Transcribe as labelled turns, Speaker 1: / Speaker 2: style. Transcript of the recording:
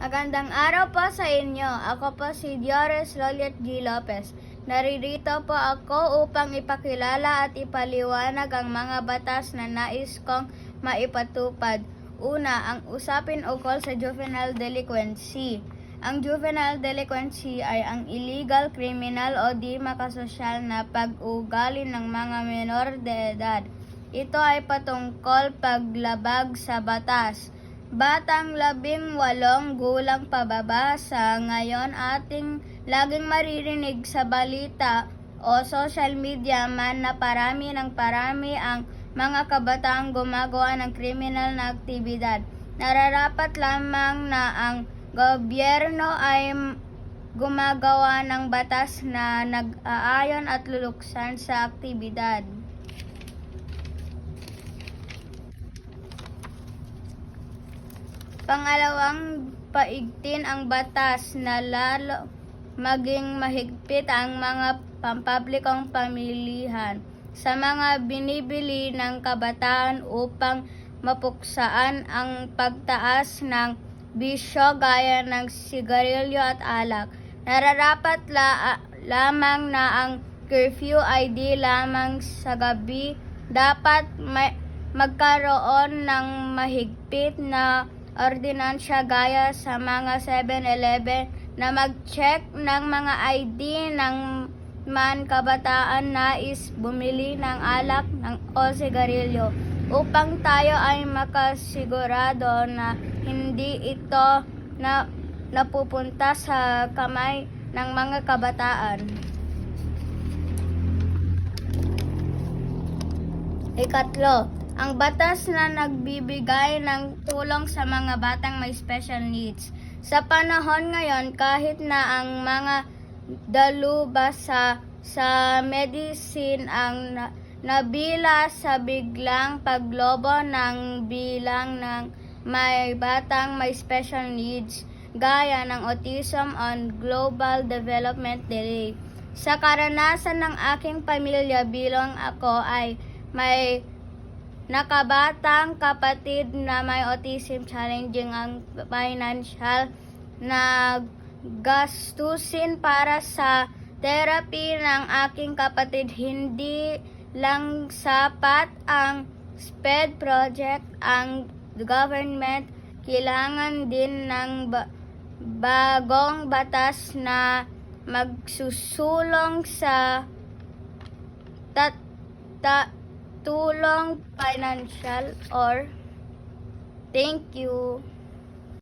Speaker 1: Magandang araw po sa inyo. Ako po si Diores Loliet G. Lopez. Naririto po ako upang ipakilala at ipaliwanag ang mga batas na nais kong maipatupad. Una, ang usapin ukol sa juvenile delinquency. Ang juvenile delinquency ay ang illegal, criminal o di makasosyal na pag-ugali ng mga menor de edad. Ito ay patungkol paglabag sa batas. Batang 18 gulang pababa sa ngayon ating laging maririnig sa balita o social media man na parami ang mga kabataang gumagawa ng kriminal na aktibidad. Nararapat lamang na ang gobyerno ay gumagawa ng batas na nag-aayon at luluksan sa aktibidad. Pangalawang, paigtin ang batas na lalo maging mahigpit ang mga pampublikong pamilihan sa mga binibili ng kabataan upang mapuksaan ang pagtaas ng bisyo gaya ng sigarilyo at alak. Nararapat lamang na ang curfew ay di lamang sa gabi. Dapat magkaroon ng mahigpit na ordinansya gaya sa mga 7-Eleven na mag-check ng mga ID ng man kabataan nais bumili ng alak o sigarilyo upang tayo ay makasigurado na hindi ito napupunta sa kamay ng mga kabataan. Ikatlo, ang batas na nagbibigay ng tulong sa mga batang may special needs. Sa panahon ngayon, kahit na ang mga daluba sa medicine ang nabila sa biglang paglobo ng bilang ng may batang may special needs gaya ng autism on global development delay. Sa karanasan ng aking pamilya bilang ako ay may nakabatang kapatid na may autism, challenging ang financial na gastusin para sa therapy ng aking kapatid. Hindi lang sapat ang SPED project, ang government kailangan din ng bagong batas na magsusulong sa tulong financial or thank you.